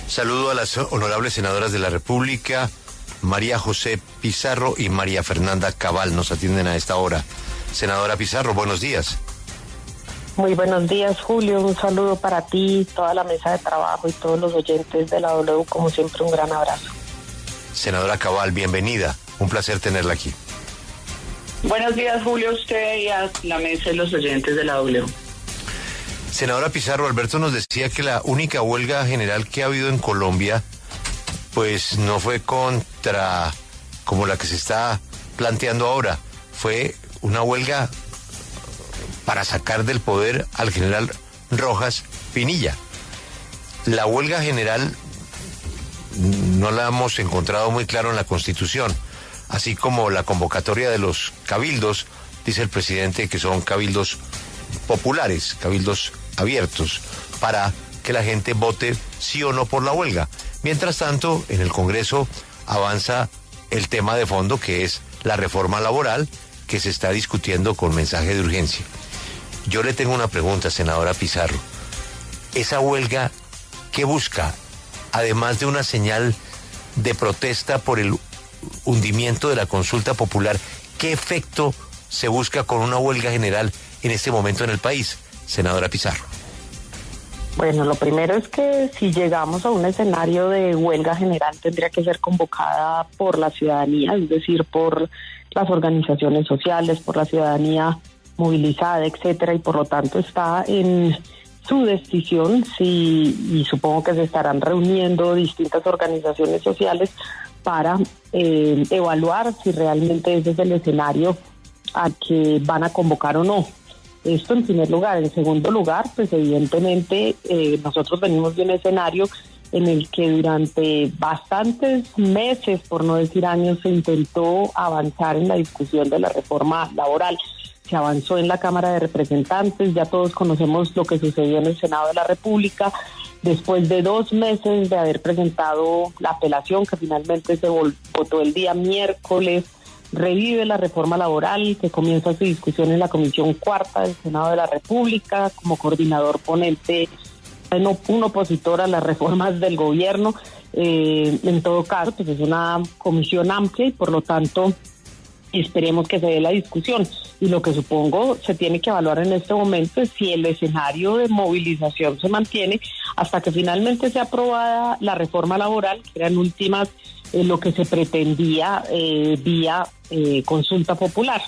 Saludo a las honorables senadoras de la República, María José Pizarro y María Fernanda Cabal. Nos atienden a esta hora. Senadora Pizarro, buenos días. Muy buenos días, Julio. Un saludo para ti, toda la mesa de trabajo y todos los oyentes de la W. Como siempre, un gran abrazo. Senadora Cabal, bienvenida. Un placer tenerla aquí. Buenos días, Julio, a usted y a la mesa y los oyentes de la W. Senadora Pizarro, Alberto nos decía que la única huelga general que ha habido en Colombia, pues no fue contra como la que se está planteando ahora. Fue una huelga para sacar del poder al general Rojas Pinilla. La huelga general no la hemos encontrado muy claro en la Constitución, así como la convocatoria de los cabildos, dice el presidente que son cabildos populares, cabildos abiertos, para que la gente vote sí o no por la huelga. Mientras tanto, en el Congreso avanza el tema de fondo, que es la reforma laboral, que se está discutiendo con mensaje de urgencia. Yo le tengo una pregunta, senadora Pizarro. ¿Esa huelga qué busca? Además de una señal de protesta por el hundimiento de la consulta popular, ¿qué efecto se busca con una huelga general en este momento en el país, senadora Pizarro? Bueno, lo primero es que si llegamos a un escenario de huelga general tendría que ser convocada por la ciudadanía, es decir, por las organizaciones sociales, por la ciudadanía movilizada, etcétera, y por lo tanto está en su decisión y supongo que se estarán reuniendo distintas organizaciones sociales para evaluar si realmente ese es el escenario a que van a convocar o no. Esto en primer lugar. En segundo lugar, pues evidentemente nosotros venimos de un escenario en el que durante bastantes meses, por no decir años, se intentó avanzar en la discusión de la reforma laboral. Se avanzó en la Cámara de Representantes, ya todos conocemos lo que sucedió en el Senado de la República. Después de 2 meses de haber presentado la apelación, que finalmente se votó el día miércoles, revive la reforma laboral, que comienza su discusión en la Comisión Cuarta del Senado de la República, como coordinador ponente, un opositor a las reformas del gobierno. En todo caso, pues es una comisión amplia y por lo tanto esperemos que se dé la discusión. Y lo que supongo se tiene que evaluar en este momento es si el escenario de movilización se mantiene hasta que finalmente sea aprobada la reforma laboral, que eran últimas lo que se pretendía vía consulta popular.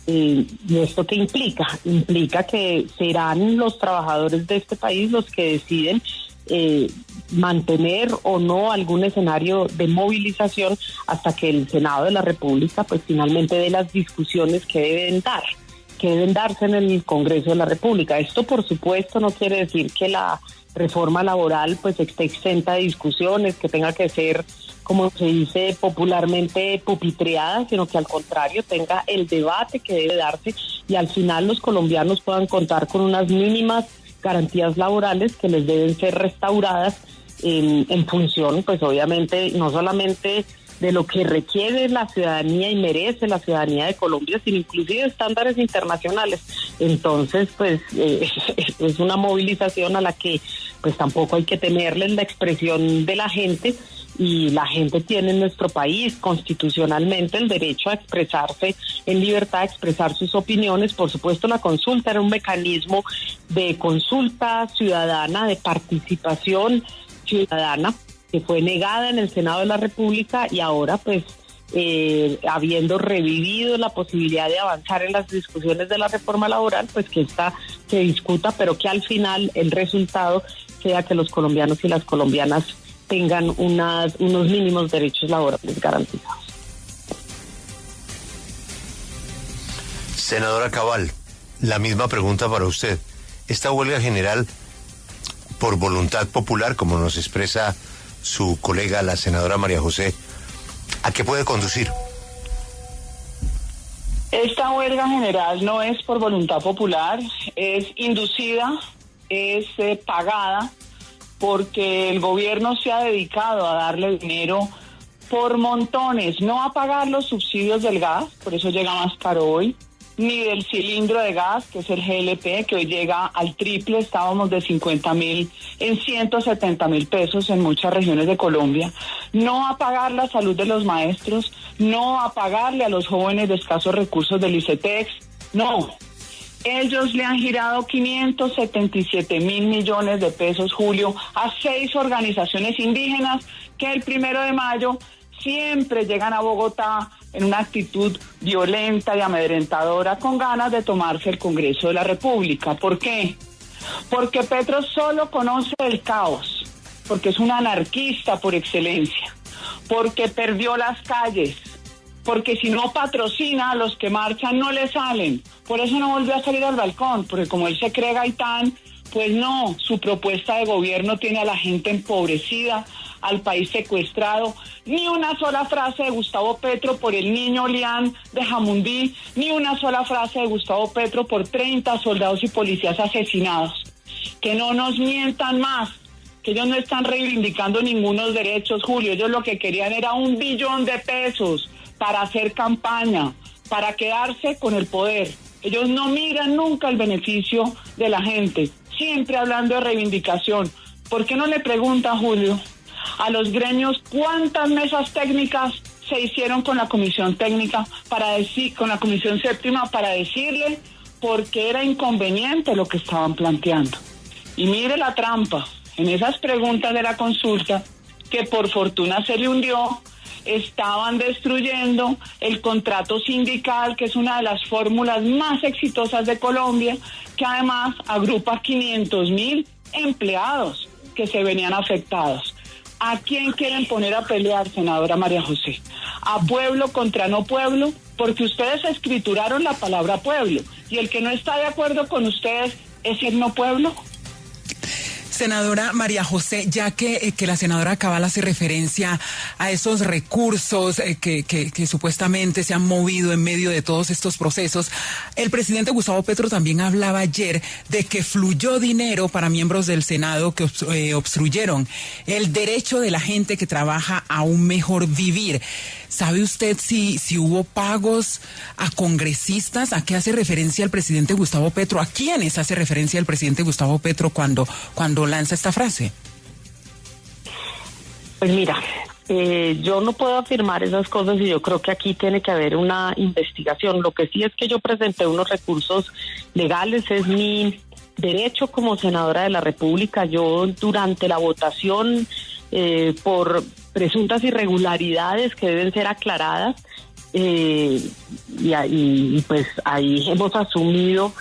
¿Y esto qué implica? Implica que serán los trabajadores de este país los que deciden mantener o no algún escenario de movilización hasta que el Senado de la República pues finalmente dé las discusiones que deben darse en el Congreso de la República. Esto por supuesto no quiere decir que la reforma laboral pues esté exenta de discusiones, que tenga que ser, como se dice popularmente, pupitreada, sino que al contrario tenga el debate que debe darse y al final los colombianos puedan contar con unas mínimas garantías laborales que les deben ser restauradas en función, pues obviamente, no solamente de lo que requiere la ciudadanía y merece la ciudadanía de Colombia, sino inclusive estándares internacionales. Entonces, pues es una movilización a la que pues tampoco hay que temerle la expresión de la gente, y la gente tiene en nuestro país constitucionalmente el derecho a expresarse en libertad, a expresar sus opiniones. Por supuesto, la consulta era un mecanismo de consulta ciudadana, de participación ciudadana, que fue negada en el Senado de la República y ahora pues habiendo revivido la posibilidad de avanzar en las discusiones de la reforma laboral, pues que esta se discuta, pero que al final el resultado sea que los colombianos y las colombianas tengan unos mínimos derechos laborales garantizados. Senadora Cabal, la misma pregunta para usted. Esta huelga general, por voluntad popular, como nos expresa su colega, la senadora María José, ¿a qué puede conducir? Esta huelga general no es por voluntad popular, es inducida, es pagada, porque el gobierno se ha dedicado a darle dinero por montones, no a pagar los subsidios del gas, por eso llega más caro hoy, ni del cilindro de gas, que es el GLP, que hoy llega al triple. Estábamos de 50.000 en 170.000 pesos en muchas regiones de Colombia. No a pagar la salud de los maestros, no a pagarle a los jóvenes de escasos recursos del ICETEX, no. Ellos le han girado 577.000 millones de pesos, Julio, a 6 organizaciones indígenas que el 1 de mayo siempre llegan a Bogotá en una actitud violenta y amedrentadora con ganas de tomarse el Congreso de la República. ¿Por qué? Porque Petro solo conoce el caos, porque es un anarquista por excelencia, porque perdió las calles, porque si no patrocina a los que marchan no le salen. Por eso no volvió a salir al balcón, porque como él se cree Gaitán, pues no, su propuesta de gobierno tiene a la gente empobrecida, al país secuestrado. Ni una sola frase de Gustavo Petro por el niño Lian de Jamundí, ni una sola frase de Gustavo Petro por 30 soldados y policías asesinados. Que no nos mientan más, que ellos no están reivindicando ningunos derechos, Julio. Ellos lo que querían era 1 billón de pesos para hacer campaña, para quedarse con el poder. Ellos no miran nunca el beneficio de la gente, siempre hablando de reivindicación. ¿Por qué no le preguntan, Julio, a los gremios cuántas mesas técnicas se hicieron con la comisión técnica con la comisión séptima para decirle por qué era inconveniente lo que estaban planteando? Y mire la trampa, en esas preguntas de la consulta, que por fortuna se le hundió, estaban destruyendo el contrato sindical, que es una de las fórmulas más exitosas de Colombia, que además agrupa 500.000 empleados que se venían afectados. ¿A quién quieren poner a pelear, senadora María José? ¿A pueblo contra no pueblo? Porque ustedes escrituraron la palabra pueblo, y el que no está de acuerdo con ustedes es el no pueblo. Senadora María José, ya que la senadora Cabal hace referencia a esos recursos que supuestamente se han movido en medio de todos estos procesos, el presidente Gustavo Petro también hablaba ayer de que fluyó dinero para miembros del Senado que obstruyeron el derecho de la gente que trabaja a un mejor vivir. ¿Sabe usted si hubo pagos a congresistas? ¿A qué hace referencia el presidente Gustavo Petro? ¿A quiénes hace referencia el presidente Gustavo Petro cuando lanza esta frase? Pues mira, yo no puedo afirmar esas cosas y yo creo que aquí tiene que haber una investigación. Lo que sí es que yo presenté unos recursos legales, es mi derecho como senadora de la República. Yo durante la votación por presuntas irregularidades que deben ser aclaradas, y pues ahí hemos asumido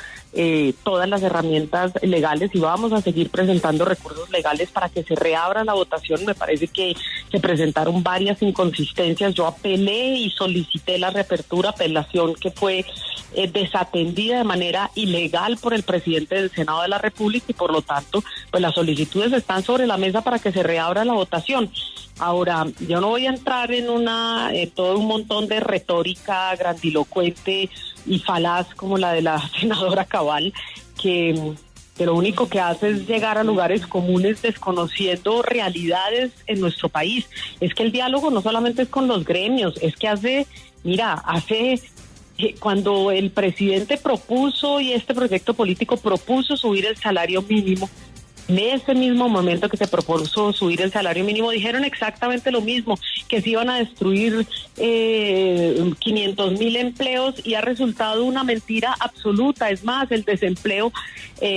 todas las herramientas legales y vamos a seguir presentando recursos legales para que se reabra la votación. Me parece que se presentaron varias inconsistencias. Yo apelé y solicité la reapertura, apelación que fue desatendida de manera ilegal por el presidente del Senado de la República y por lo tanto pues las solicitudes están sobre la mesa para que se reabra la votación. Ahora, yo no voy a entrar en todo un montón de retórica grandilocuente y falaz como la de la senadora Cabal, que lo único que hace es llegar a lugares comunes desconociendo realidades en nuestro país. Es que el diálogo no solamente es con los gremios, es que cuando el presidente propuso y este proyecto político propuso subir el salario mínimo, en ese mismo momento que se propuso subir el salario mínimo, dijeron exactamente lo mismo, que se iban a destruir 500.000 empleos y ha resultado una mentira absoluta. Es más, el desempleo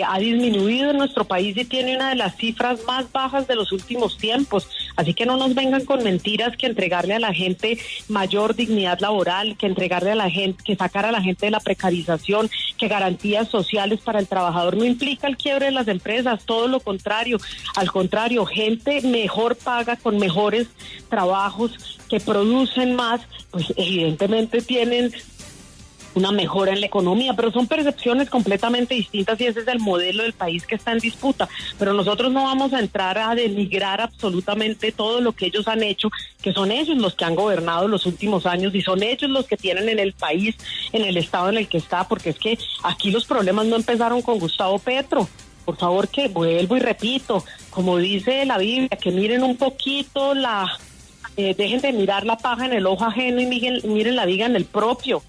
ha disminuido en nuestro país y tiene una de las cifras más bajas de los últimos tiempos. Así que no nos vengan con mentiras, que entregarle a la gente mayor dignidad laboral, que entregarle a la gente, que sacar a la gente de la precarización, que garantías sociales para el trabajador no implica el quiebre de las empresas, todo lo contrario. Al contrario, gente mejor paga, con mejores trabajos, que producen más, pues evidentemente tienen una mejora en la economía, pero son percepciones completamente distintas y ese es el modelo del país que está en disputa. Pero nosotros no vamos a entrar a denigrar absolutamente todo lo que ellos han hecho, que son ellos los que han gobernado los últimos años y son ellos los que tienen en el país, en el estado en el que está, porque es que aquí los problemas no empezaron con Gustavo Petro. Por favor, que vuelvo y repito, como dice la Biblia, que miren un poquito dejen de mirar la paja en el ojo ajeno y miren la viga en el propio.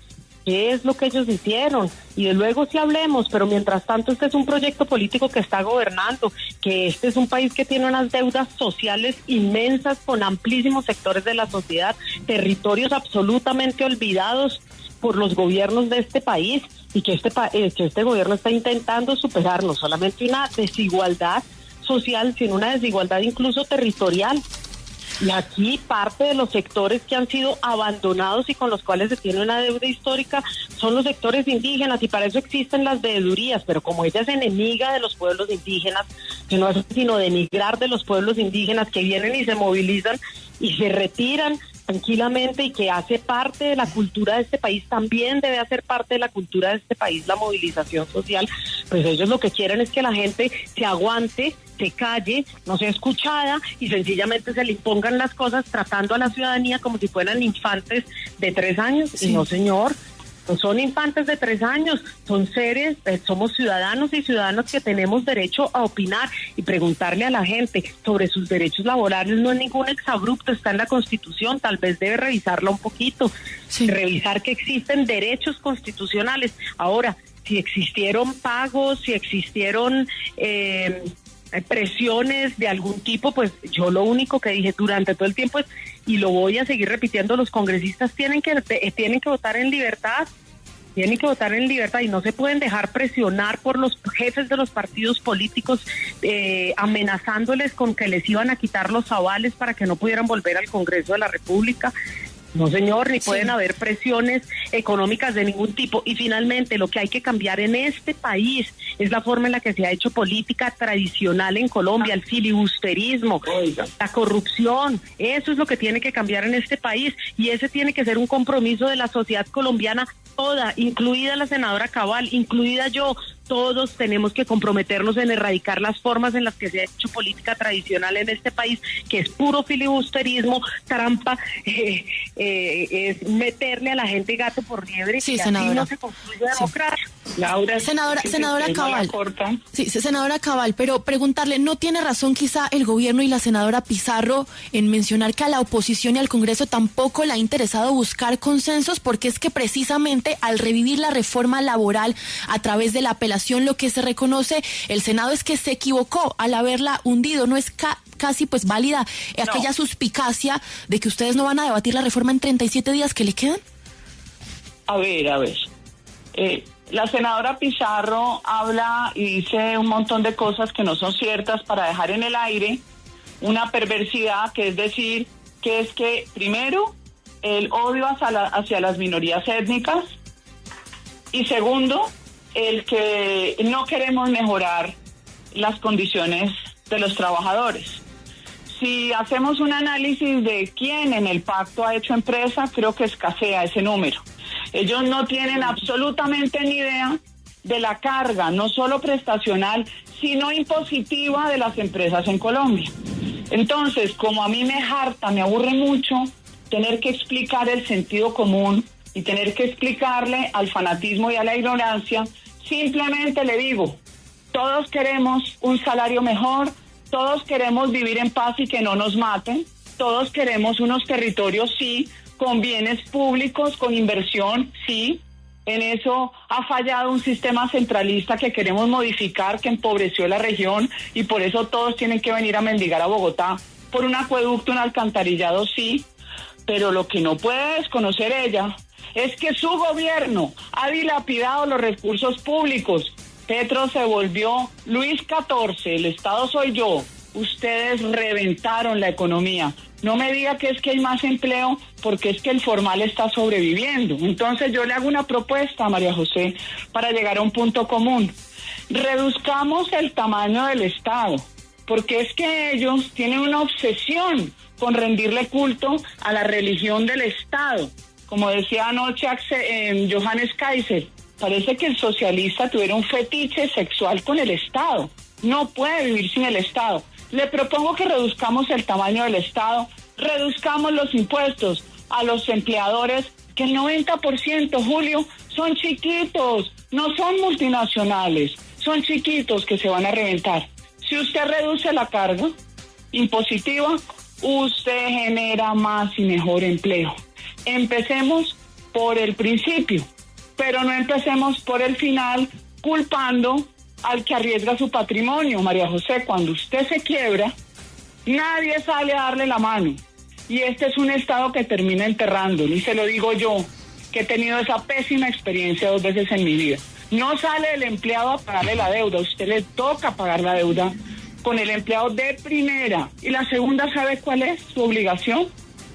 qué es lo que ellos hicieron, y de luego sí hablemos, pero mientras tanto este es un proyecto político que está gobernando, que este es un país que tiene unas deudas sociales inmensas con amplísimos sectores de la sociedad, territorios absolutamente olvidados por los gobiernos de este país, y que este gobierno está intentando superar no solamente una desigualdad social, sino una desigualdad incluso territorial. Y aquí parte de los sectores que han sido abandonados y con los cuales se tiene una deuda histórica son los sectores indígenas, y para eso existen las veedurías, pero como ella es enemiga de los pueblos indígenas, que no hace sino denigrar de los pueblos indígenas que vienen y se movilizan y se retiran tranquilamente, y que hace parte de la cultura de este país, también debe hacer parte de la cultura de este país la movilización social, pues ellos lo que quieren es que la gente se aguante, se calle, no sea escuchada y sencillamente se le impongan las cosas tratando a la ciudadanía como si fueran infantes de 3 años. Sí. Y no, señor, no son infantes de 3 años, son seres, somos ciudadanos y ciudadanas que tenemos derecho a opinar y preguntarle a la gente sobre sus derechos laborales. No es ningún exabrupto, está en la Constitución, tal vez debe revisarla un poquito, sí. Revisar que existen derechos constitucionales. Ahora, si existieron pagos, si existieron presiones de algún tipo, pues yo lo único que dije durante todo el tiempo es, y lo voy a seguir repitiendo, los congresistas tienen que votar en libertad, y no se pueden dejar presionar por los jefes de los partidos políticos, amenazándoles con que les iban a quitar los avales para que no pudieran volver al Congreso de la República. No, señor, ni pueden haber presiones económicas de ningún tipo. Y finalmente, lo que hay que cambiar en este país es la forma en la que se ha hecho política tradicional en Colombia, el filibusterismo, la corrupción. Eso es lo que tiene que cambiar en este país, y ese tiene que ser un compromiso de la sociedad colombiana toda, incluida la senadora Cabal, incluida yo. Todos tenemos que comprometernos en erradicar las formas en las que se ha hecho política tradicional en este país, que es puro filibusterismo, trampa, es meterle a la gente gato por liebre, sí, que senadora. así no se construye democracia. Laura, senadora Cabal. Sí, senadora Cabal, pero preguntarle, ¿no tiene razón quizá el gobierno y la senadora Pizarro en mencionar que a la oposición y al Congreso tampoco le ha interesado buscar consensos? Porque es que precisamente al revivir la reforma laboral a través de la apelación, lo que se reconoce el Senado es que se equivocó al haberla hundido. No es casi pues válida aquella suspicacia de que ustedes no van a debatir la reforma en 37 días que le quedan. A ver. La senadora Pizarro habla y dice un montón de cosas que no son ciertas para dejar en el aire una perversidad, que es decir, que es que primero el odio hacia las minorías étnicas, y segundo, el que no queremos mejorar las condiciones de los trabajadores. Si hacemos un análisis de quién en el pacto ha hecho empresa, creo que escasea ese número. Ellos no tienen absolutamente ni idea de la carga, no solo prestacional, sino impositiva de las empresas en Colombia. Entonces, como a mí me harta, me aburre mucho tener que explicar el sentido común y tener que explicarle al fanatismo y a la ignorancia, simplemente le digo, todos queremos un salario mejor, todos queremos vivir en paz y que no nos maten, todos queremos unos territorios, sí, con bienes públicos, con inversión, sí. En eso ha fallado un sistema centralista que queremos modificar, que empobreció la región, y por eso todos tienen que venir a mendigar a Bogotá por un acueducto, un alcantarillado, sí. Pero lo que no puede desconocer ella es que su gobierno ha dilapidado los recursos públicos. Petro se volvió Luis XIV, el Estado soy yo. Ustedes reventaron la economía. No me diga que es que hay más empleo, porque es que el formal está sobreviviendo. Entonces yo le hago una propuesta a María José para llegar a un punto común. Reduzcamos el tamaño del Estado, porque es que ellos tienen una obsesión con rendirle culto a la religión del Estado. Como decía anoche Johannes Kaiser, parece que el socialista tuviera un fetiche sexual con el Estado. No puede vivir sin el Estado. Le propongo que reduzcamos el tamaño del Estado, reduzcamos los impuestos a los empleadores, que el 90%, Julio, son chiquitos, no son multinacionales, son chiquitos que se van a reventar. Si usted reduce la carga impositiva, usted genera más y mejor empleo. Empecemos por el principio. pero no empecemos por el final culpando al que arriesga su patrimonio. María José, cuando usted se quiebra, nadie sale a darle la mano. Y este es un Estado que termina enterrándolo. Y se lo digo yo, que he tenido esa pésima experiencia 2 veces en mi vida. No sale el empleado a pagarle la deuda, a usted le toca pagar la deuda con el empleado de primera. Y la segunda, ¿sabe cuál es su obligación?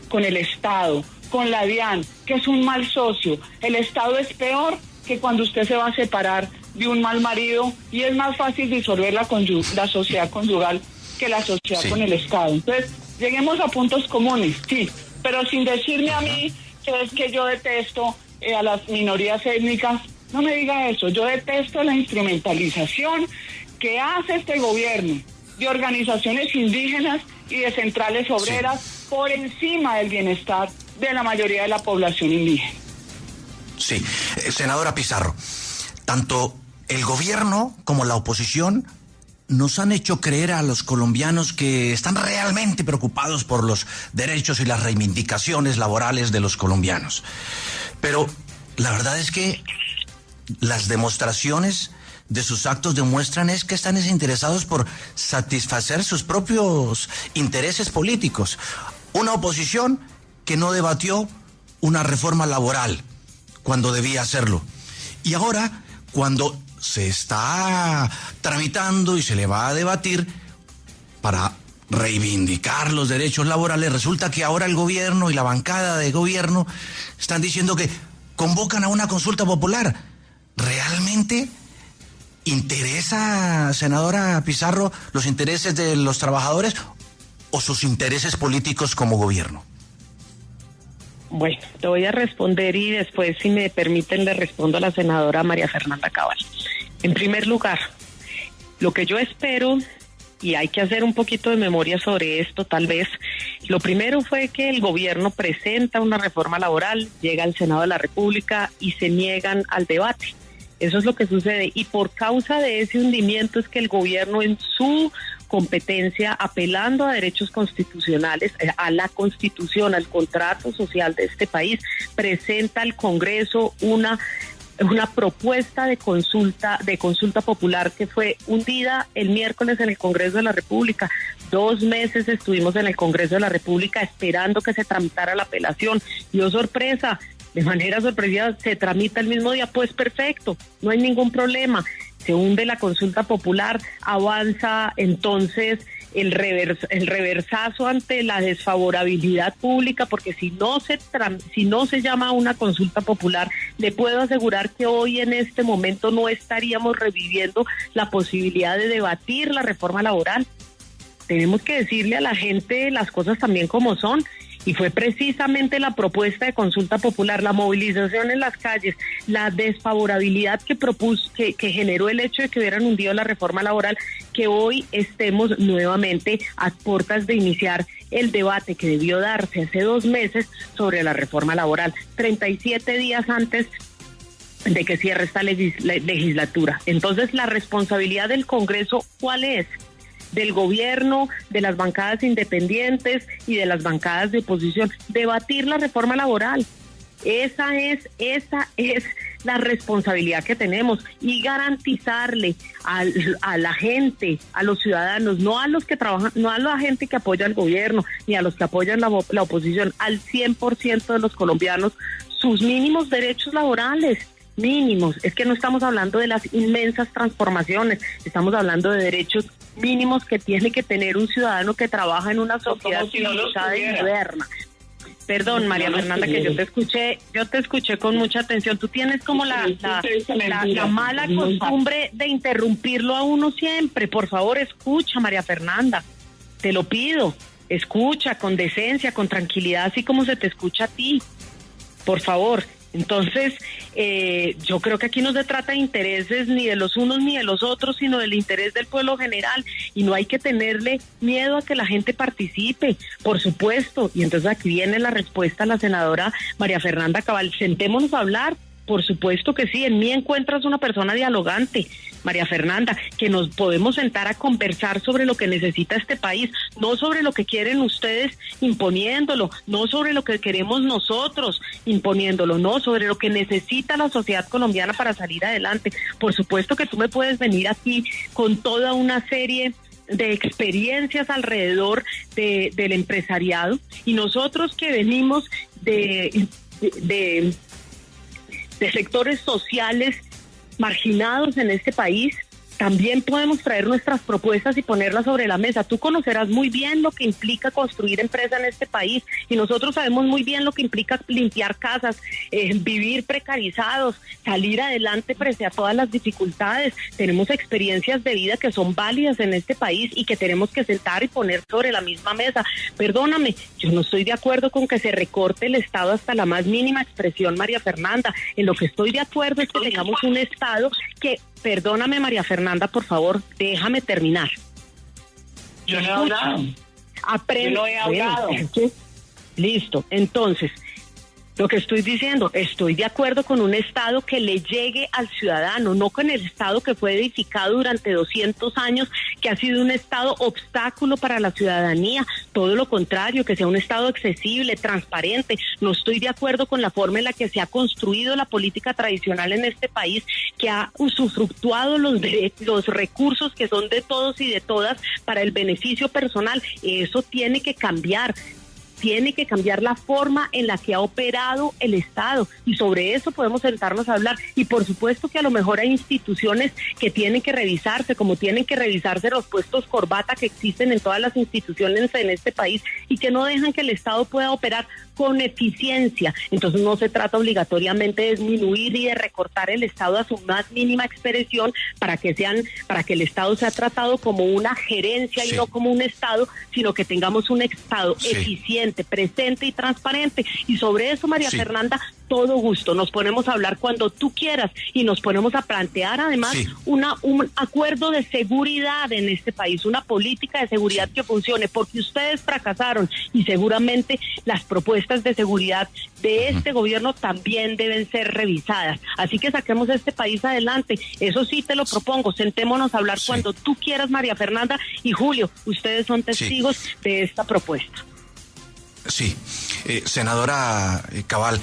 Con el Estado, con la DIAN, que es un mal socio. El Estado es peor que cuando usted se va a separar de un mal marido, y es más fácil disolver la sociedad conyugal que la sociedad con el Estado. Entonces, lleguemos a puntos comunes, sí, pero sin decirme a mí que es que yo detesto a las minorías étnicas. No me diga eso. Yo detesto la instrumentalización que hace este gobierno de organizaciones indígenas y de centrales obreras por encima del bienestar de la mayoría de la población indígena. Sí, senadora Pizarro, tanto el gobierno como la oposición nos han hecho creer a los colombianos que están realmente preocupados por los derechos y las reivindicaciones laborales de los colombianos. Pero la verdad es que las demostraciones de sus actos demuestran es que están desinteresados por satisfacer sus propios intereses políticos. Una oposición que no debatió una reforma laboral cuando debía hacerlo. Y ahora, cuando se está tramitando y se le va a debatir para reivindicar los derechos laborales, resulta que ahora el gobierno y la bancada de gobierno están diciendo que convocan a una consulta popular. ¿Realmente interesa, senadora Pizarro, los intereses de los trabajadores o sus intereses políticos como gobierno? Bueno, te voy a responder y después, si me permiten, le respondo a la senadora María Fernanda Cabal. En primer lugar, lo que yo espero, y hay que hacer un poquito de memoria sobre esto tal vez, lo primero fue que el gobierno presenta una reforma laboral, llega al Senado de la República y se niegan al debate. Eso es lo que sucede, y por causa de ese hundimiento es que el gobierno, en su competencia, apelando a derechos constitucionales, a la Constitución, al contrato social de este país, presenta al Congreso una propuesta de consulta popular que fue hundida el miércoles en el Congreso de la República. 2 meses estuvimos en el Congreso de la República esperando que se tramitara la apelación, y oh sorpresa, de manera sorpresiva se tramita el mismo día. Pues perfecto, no hay ningún problema. Se hunde la consulta popular, avanza entonces el reversazo ante la desfavorabilidad pública, porque si no se llama a una consulta popular, le puedo asegurar que hoy en este momento no estaríamos reviviendo la posibilidad de debatir la reforma laboral. Tenemos que decirle a la gente las cosas también como son. Y fue precisamente la propuesta de consulta popular, la movilización en las calles, la desfavorabilidad que generó el hecho de que hubieran hundido la reforma laboral, que hoy estemos nuevamente a puertas de iniciar el debate que debió darse hace 2 meses sobre la reforma laboral, 37 días antes de que cierre esta legislatura. Entonces, la responsabilidad del Congreso, ¿cuál es? Del gobierno, de las bancadas independientes y de las bancadas de oposición, debatir la reforma laboral. Esa es la responsabilidad que tenemos, y garantizarle a la gente, a los ciudadanos, no a los que trabajan, no a la gente que apoya al gobierno, ni a los que apoyan la oposición, al 100% de los colombianos, sus mínimos derechos laborales. Mínimos, es que no estamos hablando de las inmensas transformaciones, estamos hablando de derechos mínimos que tiene que tener un ciudadano que trabaja en una sociedad civilizada y moderna. Perdón, María Fernanda, que yo te escuché con mucha atención. Tú tienes como la mala costumbre de interrumpirlo a uno siempre. Por favor, escucha, María Fernanda, te lo pido, escucha con decencia, con tranquilidad, así como se te escucha a ti, por favor. Entonces, yo creo que aquí no se trata de intereses ni de los unos ni de los otros, sino del interés del pueblo general, y no hay que tenerle miedo a que la gente participe, por supuesto. Y entonces aquí viene la respuesta a la senadora María Fernanda Cabal. Sentémonos a hablar, Por supuesto que sí, en mí encuentras una persona dialogante, María Fernanda, que nos podemos sentar a conversar sobre lo que necesita este país, no sobre lo que quieren ustedes imponiéndolo, no sobre lo que queremos nosotros imponiéndolo, no, sobre lo que necesita la sociedad colombiana para salir adelante. Por supuesto que tú me puedes venir aquí con toda una serie de experiencias alrededor del empresariado, y nosotros que venimos de sectores sociales marginados en este país, también podemos traer nuestras propuestas y ponerlas sobre la mesa. Tú conocerás muy bien lo que implica construir empresa en este país, y nosotros sabemos muy bien lo que implica limpiar casas, vivir precarizados, salir adelante frente a todas las dificultades. Tenemos experiencias de vida que son válidas en este país y que tenemos que sentar y poner sobre la misma mesa. Perdóname, yo no estoy de acuerdo con que se recorte el Estado hasta la más mínima expresión, María Fernanda. En lo que estoy de acuerdo es que tengamos un Estado que... Perdóname, María Fernanda, por favor, déjame terminar. Yo no he hablado. Aprende. Yo no he hablado. Listo, entonces, lo que estoy diciendo, estoy de acuerdo con un Estado que le llegue al ciudadano, no con el Estado que fue edificado durante 200 años, que ha sido un Estado obstáculo para la ciudadanía. Todo lo contrario, que sea un Estado accesible, transparente. No estoy de acuerdo con la forma en la que se ha construido la política tradicional en este país, que ha usufructuado los recursos que son de todos y de todas para el beneficio personal. Eso tiene que cambiar. Tiene que cambiar la forma en la que ha operado el Estado, y sobre eso podemos sentarnos a hablar. Y por supuesto que a lo mejor hay instituciones que tienen que revisarse, como tienen que revisarse los puestos corbata que existen en todas las instituciones en este país y que no dejan que el Estado pueda operar con eficiencia. Entonces no se trata obligatoriamente de disminuir y de recortar el Estado a su más mínima expresión para que el Estado sea tratado como una gerencia y no como un Estado, sino que tengamos un Estado eficiente, presente y transparente. Y sobre eso, María Fernanda, todo gusto. Nos ponemos a hablar cuando tú quieras y nos ponemos a plantear además un acuerdo de seguridad en este país, una política de seguridad que funcione, porque ustedes fracasaron y seguramente las propuestas de seguridad de este gobierno también deben ser revisadas. Así que saquemos este país adelante. Eso sí te lo propongo. Sentémonos a hablar cuando tú quieras, María Fernanda y Julio. Ustedes son testigos de esta propuesta. Sí, senadora Cabal,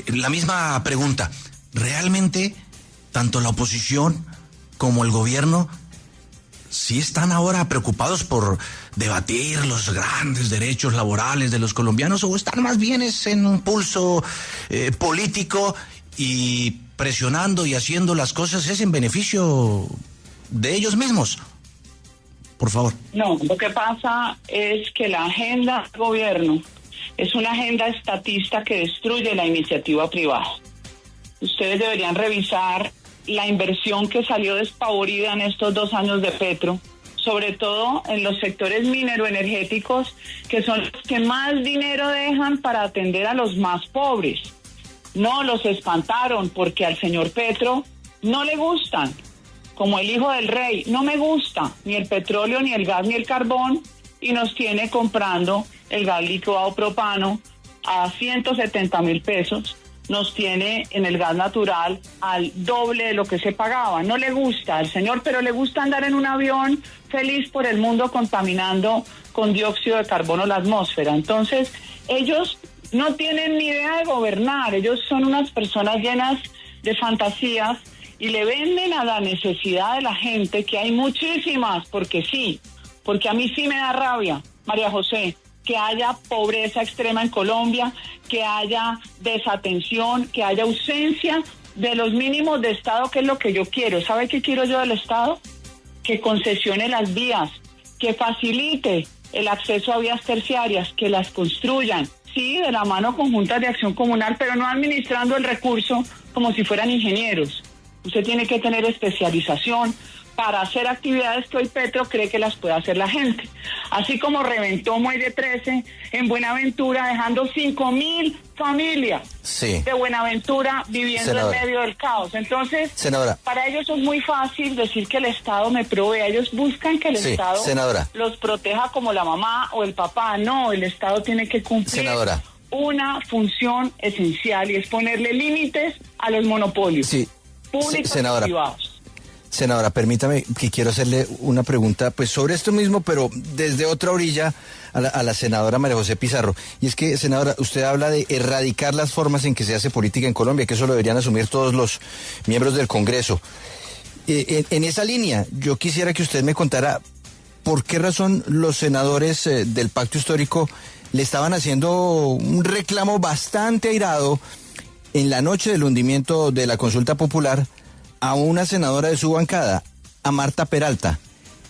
la misma pregunta. ¿Realmente tanto la oposición como el gobierno sí están ahora preocupados por debatir los grandes derechos laborales de los colombianos, o están más bien en un pulso político y presionando y haciendo las cosas es en beneficio de ellos mismos? Por favor. No, lo que pasa es que la agenda del gobierno es una agenda estatista que destruye la iniciativa privada. Ustedes deberían revisar la inversión que salió despavorida en estos 2 años de Petro, sobre todo en los sectores mineroenergéticos, que son los que más dinero dejan para atender a los más pobres. No, los espantaron porque al señor Petro no le gustan, como el hijo del rey. No me gusta ni el petróleo, ni el gas, ni el carbón, y nos tiene comprando el gas licuado propano a 170.000 pesos, nos tiene en el gas natural al doble de lo que se pagaba. No le gusta al señor, pero le gusta andar en un avión feliz por el mundo contaminando con dióxido de carbono la atmósfera. Entonces, ellos no tienen ni idea de gobernar, ellos son unas personas llenas de fantasías y le venden a la necesidad de la gente, que hay muchísimas, porque a mí sí me da rabia, María José, que haya pobreza extrema en Colombia, que haya desatención, que haya ausencia de los mínimos de Estado, que es lo que yo quiero. ¿Sabe qué quiero yo del Estado? Que concesione las vías, que facilite el acceso a vías terciarias, que las construyan, sí, de la mano conjunta de acción comunal, pero no administrando el recurso como si fueran ingenieros. Usted tiene que tener especialización para hacer actividades que hoy Petro cree que las puede hacer la gente. Así como reventó Muelle 13 en Buenaventura, dejando 5.000 familias de Buenaventura viviendo en medio del caos. Entonces, para ellos es muy fácil decir que el Estado me provee. Ellos buscan que el Estado los proteja como la mamá o el papá. No, el Estado tiene que cumplir una función esencial y es ponerle límites a los monopolios públicos y privados. Senadora, permítame que quiero hacerle una pregunta pues sobre esto mismo, pero desde otra orilla a la senadora María José Pizarro. Y es que, senadora, usted habla de erradicar las formas en que se hace política en Colombia, que eso lo deberían asumir todos los miembros del Congreso. En esa línea, yo quisiera que usted me contara por qué razón los senadores del Pacto Histórico le estaban haciendo un reclamo bastante airado en la noche del hundimiento de la consulta popular a una senadora de su bancada, a Marta Peralta.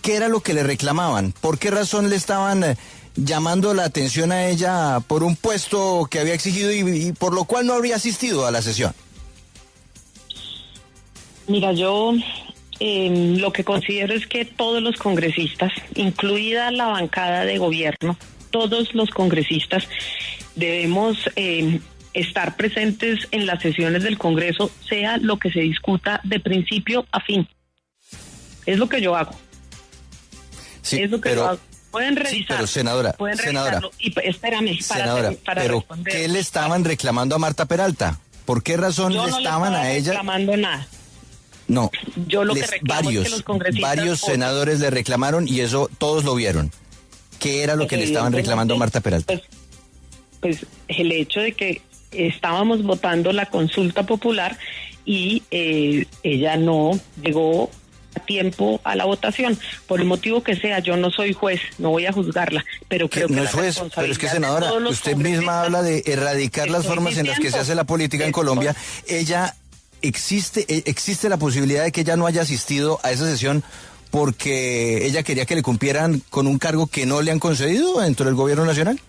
¿Qué era lo que le reclamaban? ¿Por qué razón le estaban llamando la atención a ella por un puesto que había exigido y por lo cual no habría asistido a la sesión? Mira, yo lo que considero es que todos los congresistas, incluida la bancada de gobierno, todos los congresistas debemos estar presentes en las sesiones del Congreso, sea lo que se discuta de principio a fin. Es lo que yo hago. Sí, es lo que yo hago. Pueden revisar. Sí, pero senadora, y espérame, para pero responder. ¿qué le estaban reclamando a Marta Peralta? ¿Por qué razón le estaban a ella? Reclamando nada. No, yo lo que reclamo es que los congresistas varios senadores le reclamaron y eso todos lo vieron. ¿Qué era lo que le estaban reclamando a Marta Peralta? Pues el hecho de que estábamos votando la consulta popular y ella no llegó a tiempo a la votación, por el motivo que sea. Yo no soy juez, no voy a juzgarla, pero creo que no es juez, pero es que, senadora, usted misma habla de erradicar las formas en las que se hace la política en Colombia. Ella existe la posibilidad de que ella no haya asistido a esa sesión porque ella quería que le cumplieran con un cargo que no le han concedido dentro del gobierno nacional.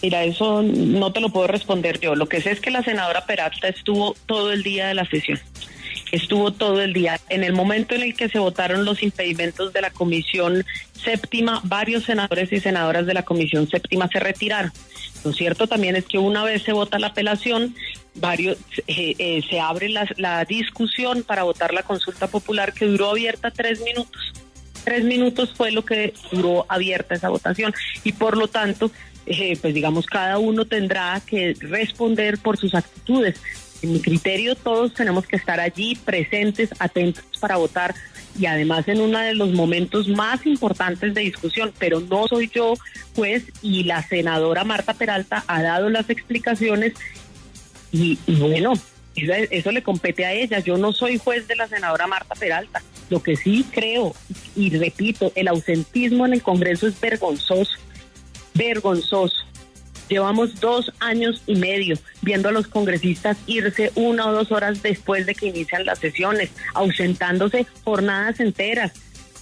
Mira, eso no te lo puedo responder yo. Lo que sé es que la senadora Peralta estuvo todo el día de la sesión. Estuvo todo el día. En el momento en el que se votaron los impedimentos de la Comisión Séptima, varios senadores y senadoras de la Comisión Séptima se retiraron. Lo cierto también es que una vez se vota la apelación, se abre la discusión para votar la consulta popular, que duró abierta 3 minutos. 3 minutos fue lo que duró abierta esa votación y por lo tanto, pues digamos, cada uno tendrá que responder por sus actitudes. En mi criterio, todos tenemos que estar allí presentes, atentos para votar y además en uno de los momentos más importantes de discusión, pero no soy yo juez y la senadora Marta Peralta ha dado las explicaciones y bueno, eso le compete a ella. Yo no soy juez de la senadora Marta Peralta. Lo que sí creo, y repito, el ausentismo en el Congreso es vergonzoso, vergonzoso. Llevamos 2 años y medio viendo a los congresistas irse 1 o 2 horas después de que inician las sesiones, ausentándose jornadas enteras.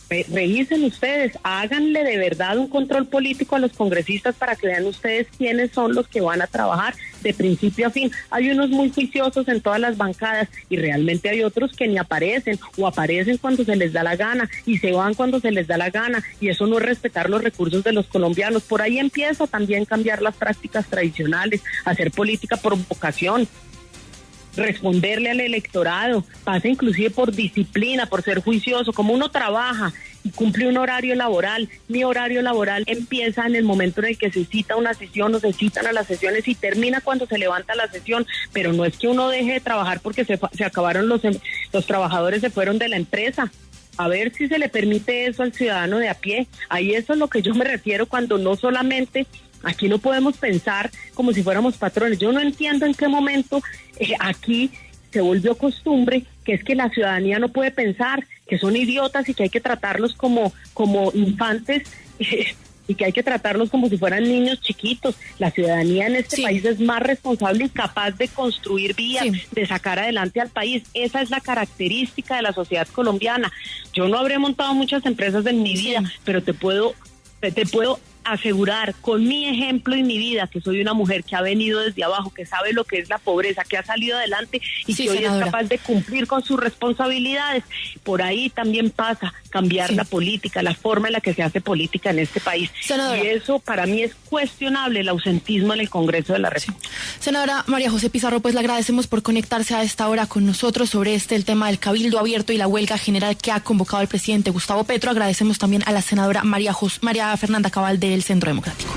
Revisen ustedes, háganle de verdad un control político a los congresistas para que vean ustedes quiénes son los que van a trabajar de principio a fin. Hay unos muy juiciosos en todas las bancadas y realmente hay otros que ni aparecen o aparecen cuando se les da la gana y se van cuando se les da la gana, y eso no es respetar los recursos de los colombianos. Por ahí empieza también a cambiar las prácticas tradicionales, hacer política por vocación, responderle al electorado, pasa inclusive por disciplina, por ser juicioso, como uno trabaja y cumple un horario laboral. Mi horario laboral empieza en el momento en el que se cita una sesión o se citan a las sesiones y termina cuando se levanta la sesión, pero no es que uno deje de trabajar porque se acabaron los trabajadores, se fueron de la empresa. A ver si se le permite eso al ciudadano de a pie. Ahí eso es lo que yo me refiero cuando no solamente... Aquí no podemos pensar como si fuéramos patrones. Yo no entiendo en qué momento aquí se volvió costumbre que es que la ciudadanía no puede pensar, que son idiotas y que hay que tratarlos como infantes y que hay que tratarlos como si fueran niños chiquitos. La ciudadanía en este país es más responsable y capaz de construir vías, de sacar adelante al país. Esa es la característica de la sociedad colombiana. Yo no habré montado muchas empresas en mi vida, pero te puedo asegurar con mi ejemplo y mi vida que soy una mujer que ha venido desde abajo, que sabe lo que es la pobreza, que ha salido adelante y que hoy es capaz de cumplir con sus responsabilidades. Por ahí también pasa cambiar la política, la forma en la que se hace política en este país. Senadora. Y eso para mí es cuestionable, el ausentismo en el Congreso de la República. Senadora María José Pizarro, pues le agradecemos por conectarse a esta hora con nosotros sobre el tema del Cabildo Abierto y la huelga general que ha convocado el presidente Gustavo Petro. Agradecemos también a la senadora María Fernanda Cabal del Centro Democrático.